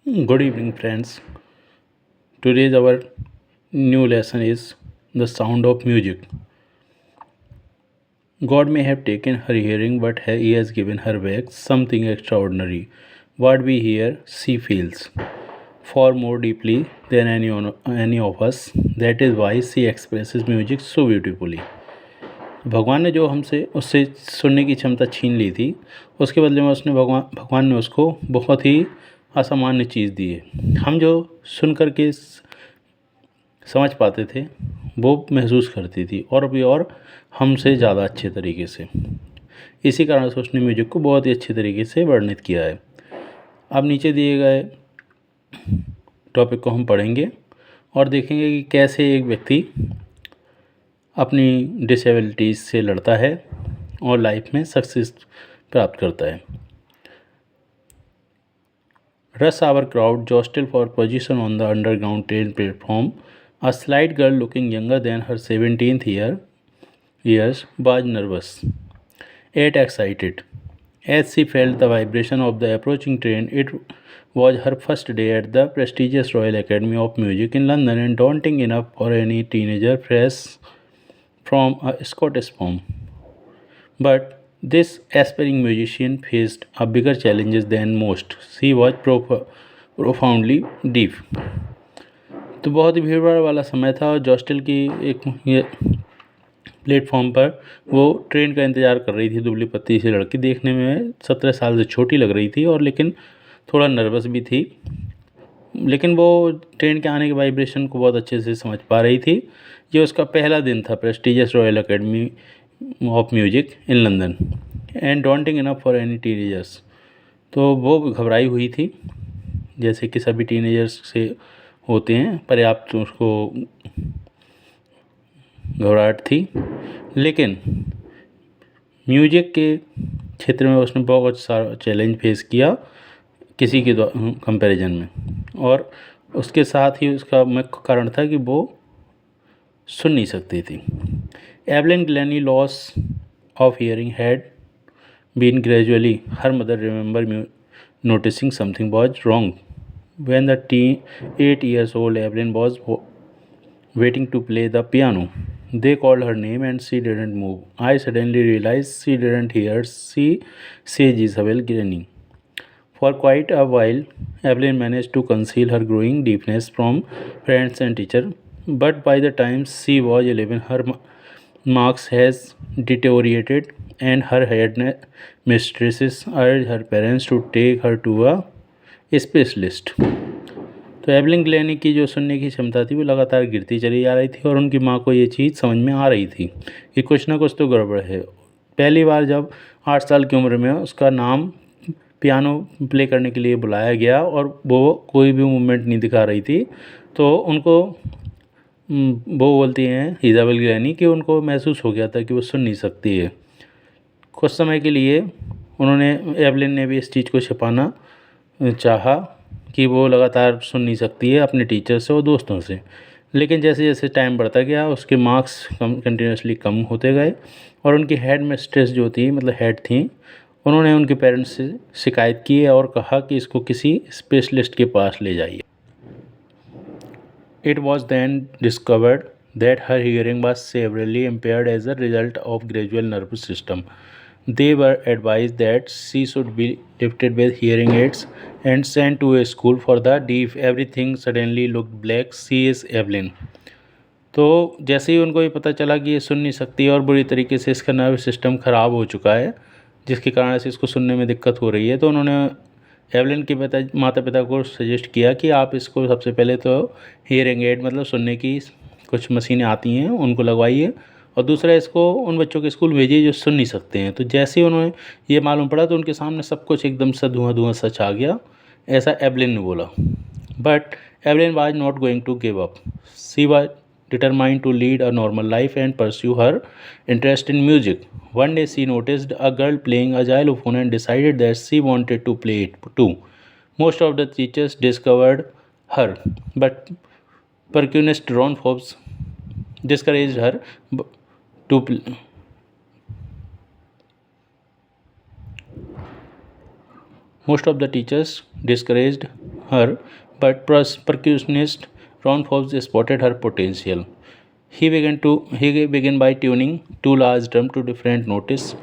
Good evening, friends. Today's our new lesson is the sound of music. God may have taken her hearing, but He has given her back something extraordinary. What we hear, she feels far more deeply than any of us. That is why she expresses music so beautifully. भगवान ने जो हमसे उससे सुनने की क्षमता छीन ली थी, उसके बदले में भगवान ने उसको बहुत ही असामान्य चीज़ दी है। हम जो सुन कर के समझ पाते थे, वो महसूस करती थी और भी और हमसे ज़्यादा अच्छे तरीके से। इसी कारण से उसने म्यूजिक को बहुत ही अच्छे तरीके से वर्णित किया है। अब नीचे दिए गए टॉपिक को हम पढ़ेंगे और देखेंगे कि कैसे एक व्यक्ति अपनी डिसेबिलिटीज़ से लड़ता है और लाइफ में सक्सेस प्राप्त करता है। Rush hour crowd jostled for position on the underground train platform. A slight girl looking younger than her 17th years was nervous, yet excited. As she felt the vibration of the approaching train, it was her first day at the prestigious Royal Academy of Music in London and daunting enough for any teenager fresh from a Scottish home. But this aspiring musician faced a bigger challenge than most. She was profoundly deaf. तो बहुत ही भीड़ भाड़ वाला समय था और jostle की एक ये प्लेटफॉर्म पर वो ट्रेन का इंतज़ार कर रही थी। दुबली पतली सी लड़की, देखने में 17 साल से छोटी लग रही थी और लेकिन थोड़ा नर्वस भी थी। लेकिन वो ट्रेन के आने के वाइब्रेशन को बहुत अच्छे से समझ पा रही थी। ये उसका पहला दिन था prestigious royal academy of music in London and daunting enough for any teenagers. तो वो घबराई हुई थी, जैसे कि सभी टीनेजर्स से होते हैं, पर्याप्त उसको घबराहट थी। लेकिन म्यूजिक के क्षेत्र में उसने बहुत सारा चैलेंज फेस किया किसी के कंपैरिजन में, और उसके साथ ही उसका मुख्य कारण था कि वो सुन नहीं सकती थी। Evelyn Glennie loss of hearing had been gradually her mother remember noticing something was wrong. When the 8 years old Evelyn was waiting to play the piano, they called her name and she didn't move. I suddenly realized she didn't hear. She says Isabel grinning. For quite a while, Evelyn managed to conceal her growing deafness from friends and teachers. But by the time she was 11, her marks has deteriorated and her head mistresses urged her parents to take her to a specialist. तो Evelyn ग्लैनी की जो सुनने की क्षमता थी वो लगातार गिरती चली जा रही थी और उनकी माँ को ये चीज़ समझ में आ रही थी कि कुछ ना कुछ तो गड़बड़ है। पहली बार जब 8 साल की उम्र में उसका नाम पियानो प्ले करने के लिए बुलाया गया और वो कोई भी मूवमेंट नहीं दिखा रही थी, तो उनको वो बोलती हैं इज़ाबेल ग्लैनी कि उनको महसूस हो गया था कि वो सुन नहीं सकती है। कुछ समय के लिए उन्होंने एवलिन ने भी इस चीज़ को छिपाना चाहा कि वो लगातार सुन नहीं सकती है अपने टीचर से और दोस्तों से। लेकिन जैसे जैसे टाइम बढ़ता गया उसके मार्क्स कंटिन्यूसली कम होते गए और उनकी हेड मिस्ट्रेस जो थी, मतलब हेड थी, उन्होंने उनके पेरेंट्स से शिकायत की और कहा कि इसको किसी स्पेशलिस्ट के पास ले जाइए। It was then discovered that her hearing was severely impaired as a result of gradual nervous system. They were advised that she should be lifted with hearing aids and sent to a school for the deaf. Everything suddenly looked black. She is Evelyn. तो जैसे ही उनको ये पता चला कि ये सुन नहीं सकती और बुरी तरीके से इसका नर्वस सिस्टम ख़राब हो चुका है, जिसके कारण से इसको सुनने में दिक्कत हो रही है, तो उन्होंने एवलिन के माता पिता को सजेस्ट किया कि आप इसको सबसे पहले तो हियरिंग एड, मतलब सुनने की कुछ मशीनें आती हैं, उनको लगवाइए, और दूसरा इसको उन बच्चों के स्कूल भेजिए जो सुन नहीं सकते हैं। तो जैसे ही उन्हें ये मालूम पड़ा तो उनके सामने सब कुछ एकदम सा धुआं धुआं सच आ गया, ऐसा एवलिन ने बोला। But Evelyn was not going to give up. She was determined to lead a normal life and pursue her interest in music. One day she noticed a girl playing a xylophone and decided that she wanted to play it too. Most of the teachers discovered her, but percussionist Ron Forbes discouraged her to play. Most of the teachers discouraged her, but percussionist Ron Forbes spotted her potential. He began by tuning two large drums to different notes.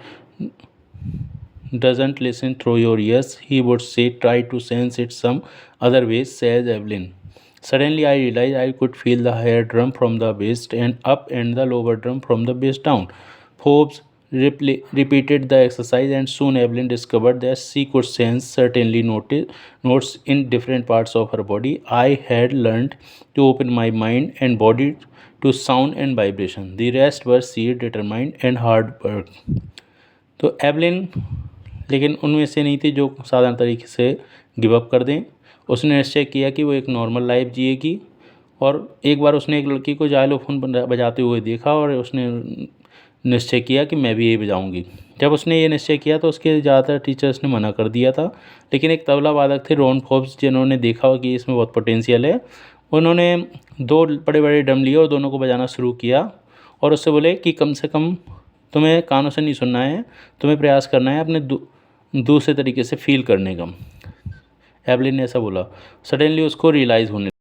Doesn't listen through your ears, he would say. Try to sense it some other ways, says Evelyn. Suddenly, I realized I could feel the higher drum from the bass and up and the lower drum from the bass down. Forbes repeated the exercise, and soon Evelyn discovered that she could sense certainly notes in different parts of her body. I had learned to open my mind and body to sound and vibration. The rest was sheer determined and hard work. तो Evelyn लेकिन उनमें से नहीं थी जो साधारण तरीके से गिव अप कर दें। उसने निश्चय किया कि वो एक नॉर्मल लाइफ जिएगी, और एक बार उसने एक लड़की को जाइलोफोन बजाते हुए देखा और उसने निश्चय किया कि मैं भी ये बजाऊंगी। जब उसने ये निश्चय किया तो उसके ज़्यादातर टीचर्स ने मना कर दिया था, लेकिन एक तबला वादक थे रॉन फोर्ब्स, जिन्होंने देखा कि इसमें बहुत पोटेंशियल है। उन्होंने दो बड़े बड़े ड्रम लिए और दोनों को बजाना शुरू किया, और उससे बोले कि कम से कम तुम्हें कानों से नहीं सुनना है, तुम्हें प्रयास करना है अपने दूसरे तरीके से फील करने का। एवलिन ने ऐसा बोला। सडनली उसको रियलाइज़ होने